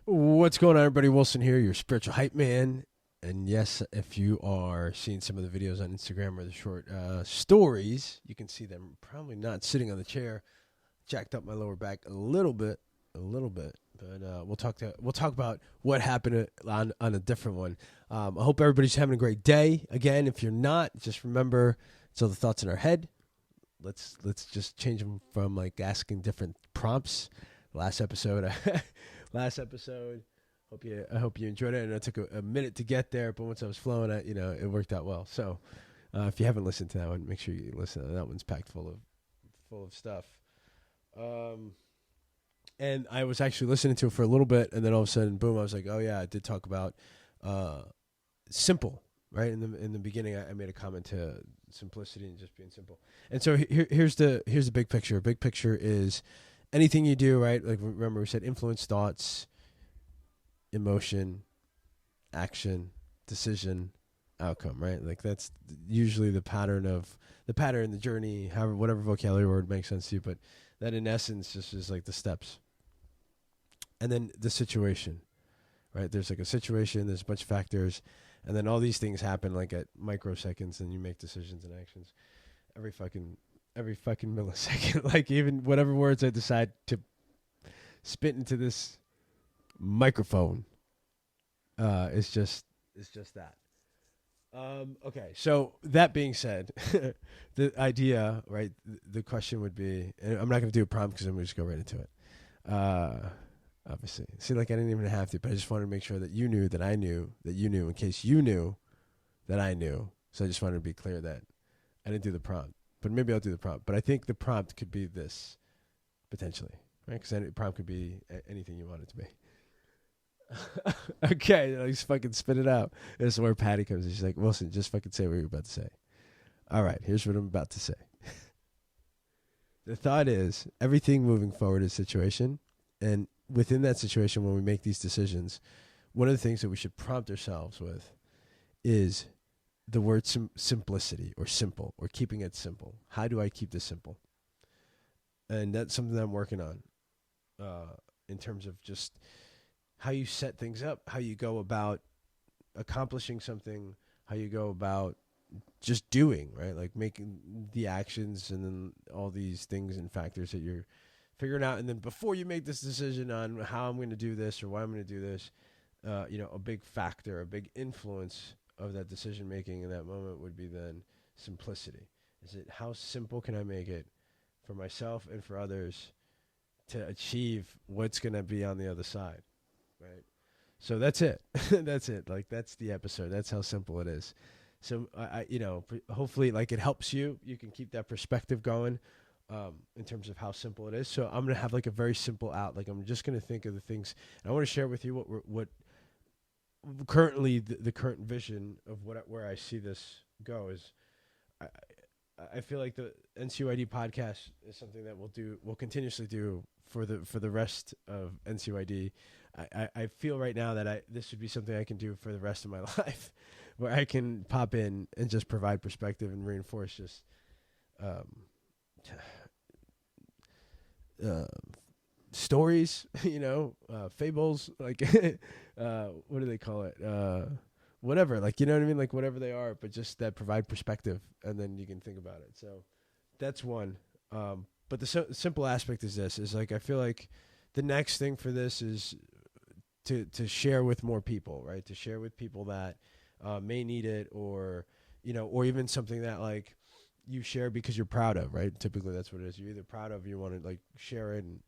What's going on, everybody? Wilson here, your spiritual hype man. And yes, if you are seeing some of the videos on Instagram or the short stories, you can see them probably not sitting on the chair. Jacked up my lower back a little bit. But we'll talk about what happened on a different one. I hope everybody's having a great day. Again, if you're not, just remember it's all the thoughts in our head. Let's just change them from like asking different prompts. Last episode. I hope you enjoyed it, and it took a minute to get there, but once I was flowing, it worked out well. So, if you haven't listened to that one, make sure you listen. That one's packed full of stuff. And I was actually listening to it for a little bit, and then all of a sudden, boom! I was like, oh yeah, I did talk about simple, right? In the beginning, I made a comment to simplicity and just being simple. And so here's the big picture. Big picture is anything you do, right? Like remember we said influence, thoughts, emotion, action, decision, outcome, right? Like that's usually the pattern, the journey, however, whatever vocabulary word makes sense to you, but that in essence just is like the steps. And then the situation, right? There's like a situation, there's a bunch of factors, and then all these things happen like at microseconds, and you make decisions and actions every fucking millisecond. Like even whatever words I decide to spit into this microphone, it's just that. Okay, so that being said, the idea, right? The question would be, and I'm not going to do a prompt because I'm going to just go right into it. Obviously, see, like I didn't even have to, but I just wanted to make sure that you knew that I knew that you knew, in case you knew that I knew. So I just wanted to be clear that I didn't do the prompt, but maybe I'll do the prompt. But I think the prompt could be this potentially, right? Because the prompt could be anything you want it to be. Okay, let's fucking spit it out. This is where Patty comes in. She's like, Wilson, just fucking say what you're about to say. All right, here's what I'm about to say. The thought is everything moving forward is situation. And within that situation, when we make these decisions, one of the things that we should prompt ourselves with is the word simplicity or simple or keeping it simple. How do I keep this simple? And that's something that I'm working on in terms of just how you set things up, how you go about accomplishing something, how you go about just doing, right? Like making the actions and then all these things and factors that you're figuring out. And then before you make this decision on how I'm going to do this or why I'm going to do this, a big factor, a big influence of that decision making in that moment would be then simplicity. Is it how simple can I make it for myself and for others to achieve what's going to be on the other side? Right. So that's it. That's it. Like that's the episode. That's how simple it is. So hopefully like it helps you. You can keep that perspective going in terms of how simple it is. So I'm going to have like a very simple out. Like I'm just going to think of the things. And I want to share with you what currently the current vision of where I see this go is. I feel like the NCYD podcast is something that we'll continuously do for the rest of NCYD. I feel right now that this would be something I can do for the rest of my life, where I can pop in and just provide perspective and reinforce just stories, fables, like what do they call it? Whatever, like, you know what I mean? Like whatever they are, but just that provide perspective and then you can think about it. So that's one. But the simple aspect is this, is like, I feel like the next thing for this is to share with more people, right? To share with people that may need it or even something that like you share because you're proud of, right? Typically that's what it is. You're either proud of, you want to like share it, and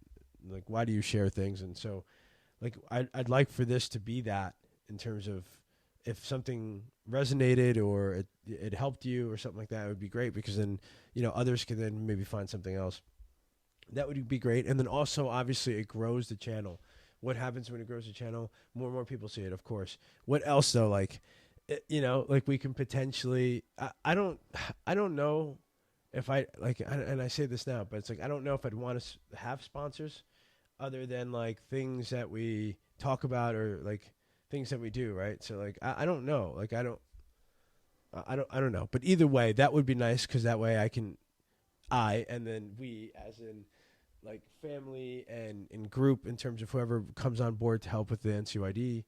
like, why do you share things? And so like, I'd like for this to be that in terms of, if something resonated or it helped you or something like that, it would be great, because then, others can then maybe find something else. That would be great. And then also, obviously, it grows the channel. What happens when it grows the channel? More and more people see it, of course. What else, though? Like, like we can potentially, I don't know if I, like, and I say this now, but it's like, I don't know if I'd want to have sponsors other than like things that we talk about or like things that we do, right? So like I don't know, like I don't know, but either way that would be nice, because that way and then we, as in like family and group in terms of whoever comes on board to help with the NCYD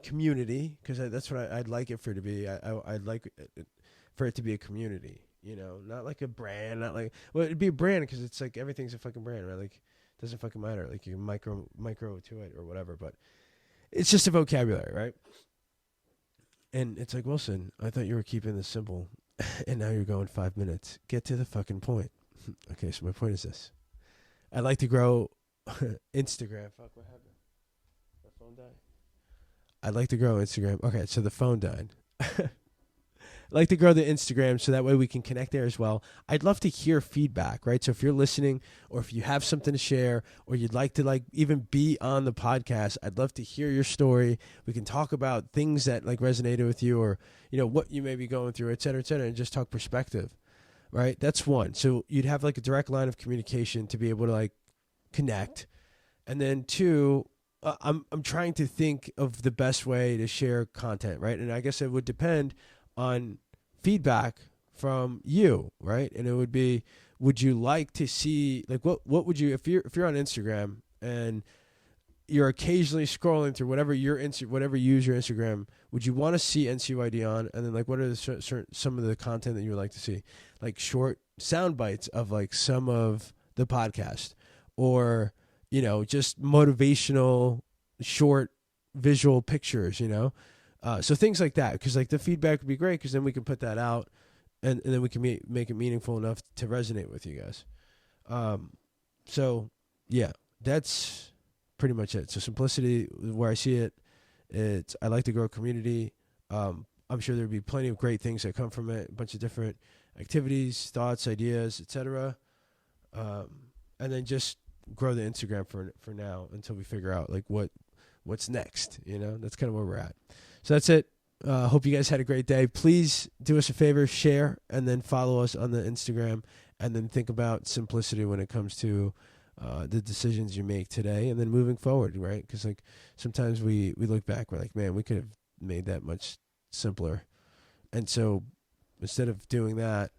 community, because that's what I'd like it for it to be. I'd like it for it to be a community, not like a brand, not like, well, it'd be a brand because it's like everything's a fucking brand, right? Like, it doesn't fucking matter. Like, you can micro to it or whatever, but it's just a vocabulary, right? And it's like, Wilson, I thought you were keeping this simple, and now you're going 5 minutes. Get to the fucking point. Okay, so my point is this. I'd like to grow Instagram. Fuck, what happened? My phone died? I'd like to grow Instagram. Okay, so the phone died. I'd like to grow the Instagram so that way we can connect there as well. I'd love to hear feedback, right? So if you're listening or if you have something to share or you'd like to even be on the podcast, I'd love to hear your story. We can talk about things that resonated with you or, what you may be going through, et cetera, and just talk perspective, right? That's one. So you'd have a direct line of communication to be able to connect. And then two, I'm trying to think of the best way to share content, right? And I guess it would depend on feedback from you, right? And it would be, would you like to see what would you, if you're on Instagram and you're occasionally scrolling through whatever you use your Instagram, would you want to see NCYD on? And then what are some of the content that you would like to see? Like short sound bites of some of the podcast, or just motivational short visual pictures, so things like that, because the feedback would be great, because then we can put that out and then we can make it meaningful enough to resonate with you guys. So yeah, that's pretty much it. So simplicity, where I see it, I like to grow a community. I'm sure there'd be plenty of great things that come from it, a bunch of different activities, thoughts, ideas, etc. And then just grow the Instagram for now until we figure out what's next. That's kind of where we're at. So that's it. Hope you guys had a great day. Please do us a favor, share, and then follow us on the Instagram, and then think about simplicity when it comes to the decisions you make today and then moving forward, right? Because sometimes we look back, we're like, man, we could have made that much simpler. And so instead of doing that,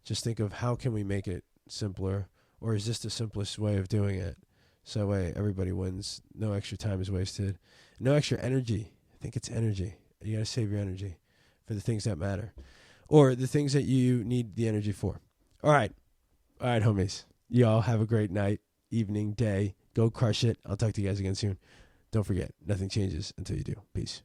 just think of how can we make it simpler, or is this the simplest way of doing it? So that way everybody wins. No extra time is wasted. No extra energy. I think it's energy. You got to save your energy for the things that matter, or the things that you need the energy for. All right, homies. Y'all have a great night, evening, day. Go crush it. I'll talk to you guys again soon. Don't forget, nothing changes until you do. Peace.